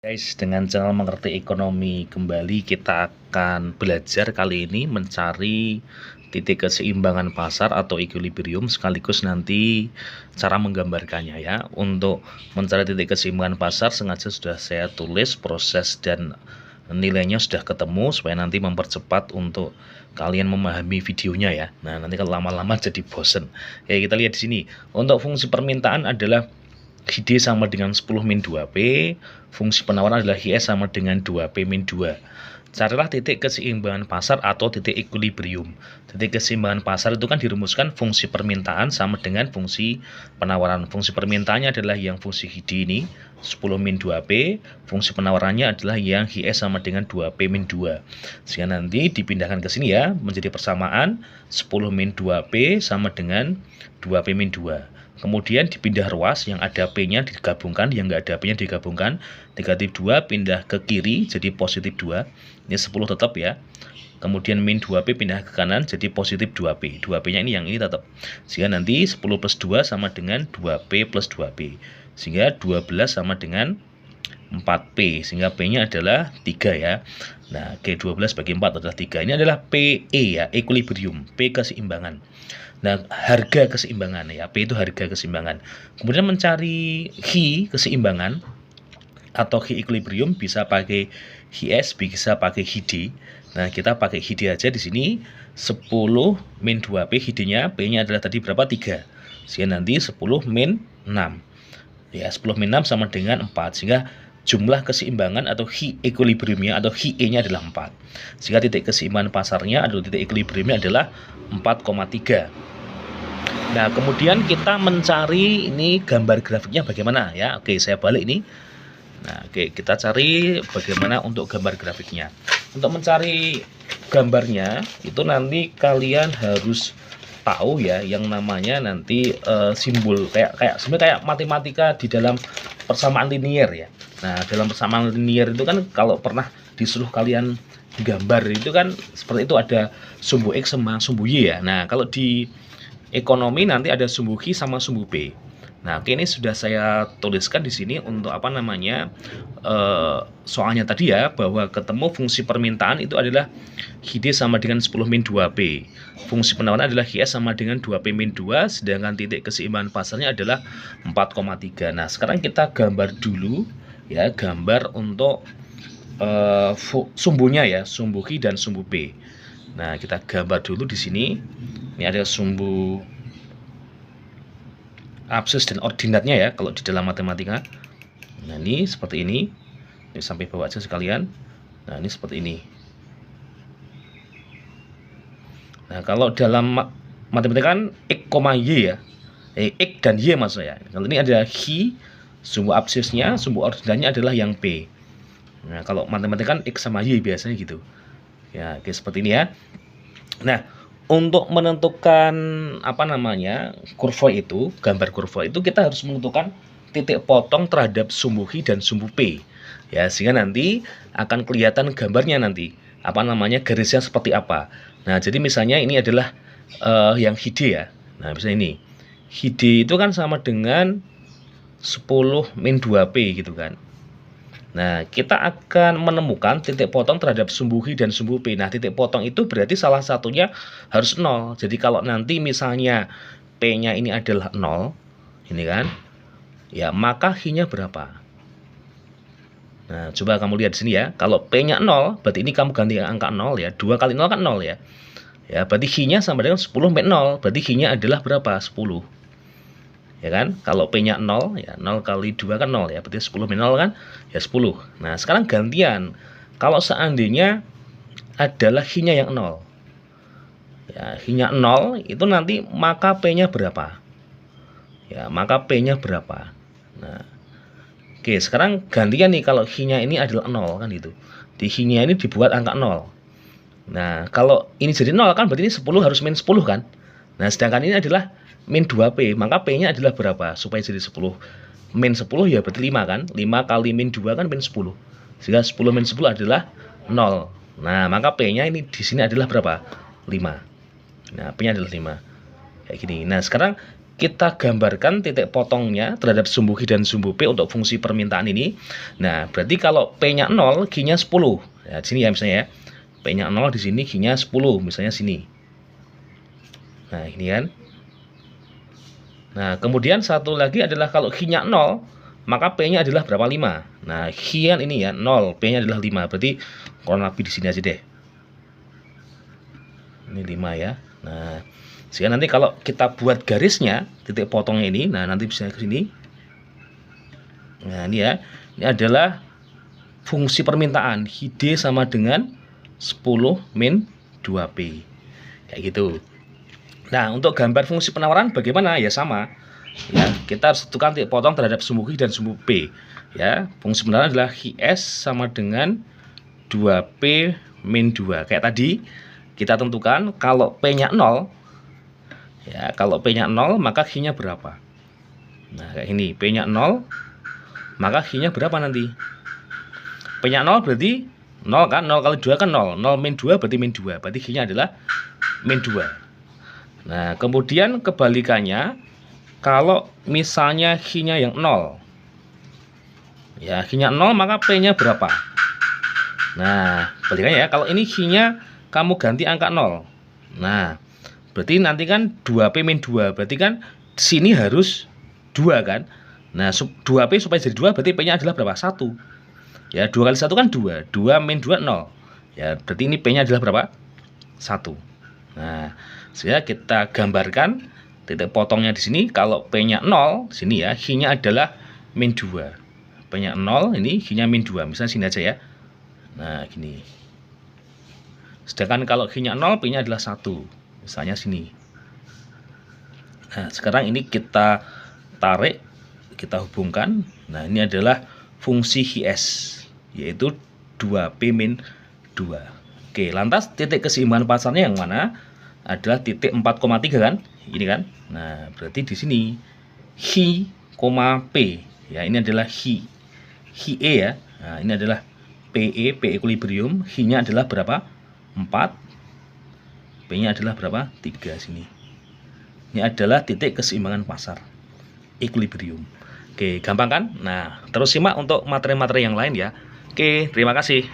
Guys, dengan channel Mengerti Ekonomi kembali kita akan belajar kali ini mencari titik keseimbangan pasar atau equilibrium sekaligus nanti cara menggambarkannya ya. Untuk mencari titik keseimbangan pasar sengaja sudah saya tulis proses dan nilainya sudah ketemu supaya nanti mempercepat untuk kalian memahami videonya ya. Nah, nanti kalau lama-lama jadi bosen. Ya, kita lihat di sini. Untuk fungsi permintaan adalah HID sama dengan 10 min 2P, fungsi penawaran adalah HIS sama dengan 2P min 2. Carilah titik keseimbangan pasar atau titik equilibrium. Titik keseimbangan pasar itu kan dirumuskan fungsi permintaan sama dengan fungsi penawaran. Fungsi permintaannya adalah yang fungsi HID ini, 10 min 2P, fungsi penawarannya adalah yang HIS sama dengan 2P min 2. Sehingga nanti dipindahkan ke sini ya, menjadi persamaan 10 min 2P sama dengan 2P min 2. Kemudian dipindah ruas, yang ada P-nya digabungkan, yang nggak ada P-nya digabungkan. Negatif 2 pindah ke kiri, jadi positif 2. Ini 10 tetap ya. Kemudian min 2P pindah ke kanan, jadi positif 2P. 2P-nya ini yang ini tetap. Sehingga nanti 10 plus 2 sama dengan 2P plus 2P. Sehingga 12 sama dengan 4P. Sehingga P-nya adalah 3 ya. Nah, K12 bagi 4 adalah 3. Ini adalah PE ya, equilibrium. P keseimbangan. Nah, harga keseimbangan ya, P itu harga keseimbangan. Kemudian mencari H keseimbangan atau H equilibrium bisa pakai HIS, bisa pakai HID. Nah, kita pakai HID aja di sini 10 min 2P, HID-nya P-nya adalah tadi berapa? 3. Sehingga nanti 10 min 6. Ya, 10 min 6 sama dengan 4. Sehingga jumlah keseimbangan atau H equilibriumnya atau HE-nya adalah 4. Sehingga titik keseimbangan pasarnya atau titik equilibriumnya adalah 4,3. Nah, kemudian kita mencari ini gambar grafiknya bagaimana ya. Oke, saya balik ini. Nah, oke, kita cari bagaimana untuk gambar grafiknya. Untuk mencari gambarnya itu nanti kalian harus tahu ya yang namanya nanti simbol kayak sebenarnya kayak matematika di dalam persamaan linier ya. Nah, dalam persamaan linier itu kan kalau pernah disuruh kalian gambar itu kan seperti itu, ada sumbu X sama sumbu Y ya. Nah, kalau di ekonomi nanti ada sumbu Q sama sumbu P. Nah, oke, ini sudah saya tuliskan di sini untuk apa namanya soalnya tadi ya, bahwa ketemu fungsi permintaan itu adalah HID sama dengan 10 min 2P. Fungsi penawaran adalah HIS sama dengan 2P min 2, sedangkan titik keseimbangan pasarnya adalah 4,3. Nah, sekarang kita gambar dulu ya, gambar untuk sumbunya ya, sumbu Q dan sumbu P. Nah, kita gambar dulu di sini. Ini ada sumbu absis dan ordinatnya ya kalau di dalam matematika. Nah, ini seperti ini. Ini sampai bawah aja sekalian. Nah, ini seperti ini. Nah, kalau dalam matematika kan X, Y ya. X dan Y maksudnya. Kalau ini ada H, sumbu absisnya, sumbu ordinatnya adalah yang P. Nah, kalau matematika kan X sama Y biasanya gitu. Ya, oke, seperti ini ya. Nah, untuk menentukan apa namanya kurva itu, gambar kurva itu kita harus menentukan titik potong terhadap sumbu Q dan sumbu P. Ya, sehingga nanti akan kelihatan gambarnya nanti. Apa namanya garisnya seperti apa. Nah, jadi misalnya ini adalah yang HID ya. Nah, misalnya ini. HID itu kan sama dengan 10 min 2P gitu kan. Nah, kita akan menemukan titik potong terhadap sumbu Q dan sumbu P. Nah, titik potong itu berarti salah satunya harus 0. Jadi kalau nanti misalnya P-nya ini adalah 0, ini kan, ya maka Q-nya berapa? Nah, coba kamu lihat di sini ya. Kalau P-nya 0, berarti ini kamu ganti angka 0 ya. 2 kali 0 kan 0 ya. Ya, berarti Q-nya sama dengan 10 min 0. Berarti Q-nya adalah berapa? 10. Ya kan, kalau P-nya 0 ya, 0 kali 2 kan 0 ya, berarti 10 min 0 kan ya 10. Nah, sekarang gantian, kalau seandainya adalah Q-nya yang 0 ya, Q-nya 0 itu nanti maka P-nya berapa ya, maka P-nya berapa. Nah, oke, sekarang gantian nih, kalau Q-nya ini adalah 0 kan itu, di Q-nya ini dibuat angka 0. Nah, kalau ini jadi 0 kan berarti ini 10 harus min 10 kan. Nah, sedangkan ini adalah min 2P, maka P-nya adalah berapa supaya jadi 10? Min 10 ya berarti 5 kan. 5 kali min 2 kan min 10. Sehingga 10 min 10 adalah 0. Nah, maka P-nya ini di sini adalah berapa? 5. Nah, P-nya adalah 5. Kayak gini. Nah, sekarang kita gambarkan titik potongnya terhadap sumbu Q dan sumbu P untuk fungsi permintaan ini. Nah, berarti kalau P-nya 0, Q-nya 10. Ya, di sini ya misalnya ya. P-nya 0 di sini, Q-nya 10, misalnya sini. Nah, ini kan. Nah, kemudian satu lagi adalah kalau Q-nya 0, maka P-nya adalah berapa? 5. Nah, Q ini ya 0, P-nya adalah 5. Berarti kurang lebih di sini aja deh. Ini 5 ya. Nah, sehingga nanti kalau kita buat garisnya, titik potongnya ini, nah nanti bisa ke sini. Nah, ini ya. Ini adalah fungsi permintaan. ID sama dengan 10 min 2P. Kayak gitu. Nah, untuk gambar fungsi penawaran bagaimana? Ya sama. Ya, kita harus tentukan titik potong terhadap sumbu Q dan sumbu P. Ya, fungsi penawaran adalah QS sama dengan 2P min 2. Kayak tadi kita tentukan kalau P-nya 0, ya, kalau P-nya 0 maka Q-nya berapa? Nah, kayak ini, P-nya 0, maka Q-nya berapa nanti? P-nya 0 berarti 0 kan, 0 kali 2 kan 0. 0 min 2 berarti min 2. Berarti Q-nya adalah min 2. Nah, kemudian kebalikannya, kalau misalnya Q-nya yang 0, ya Q-nya 0 maka P-nya berapa? Nah, kebalikannya ya, kalau ini Q-nya kamu ganti angka 0. Nah, berarti nanti kan 2P min 2, berarti kan sini harus 2 kan. Nah, 2P supaya jadi 2 berarti P-nya adalah berapa? 1. Ya, 2 kali 1 kan 2. 2 min 2, 0. Ya, berarti ini P-nya adalah berapa? 1. Nah, sehingga kita gambarkan titik potongnya di sini. Kalau P-nya 0, di sini ya, Q-nya adalah min 2. P-nya 0, ini Q-nya min 2. Misalnya sini aja ya. Nah, gini. Sedangkan kalau Q-nya 0, P-nya adalah 1. Misalnya sini. Nah, sekarang ini kita tarik, kita hubungkan. Nah, ini adalah fungsi QS, yaitu 2P min 2. Oke, lantas titik keseimbangan pasarnya yang mana? Adalah titik 4,3 kan? Ini kan? Nah, berarti di sini Q, P. Ya, ini adalah Q. QE ya. Nah, ini adalah PE, P equilibrium. Q-nya adalah berapa? 4. P-nya adalah berapa? 3 sini. Ini adalah titik keseimbangan pasar. Equilibrium. Oke, gampang kan? Nah, terus simak untuk materi-materi yang lain ya. Oke, terima kasih.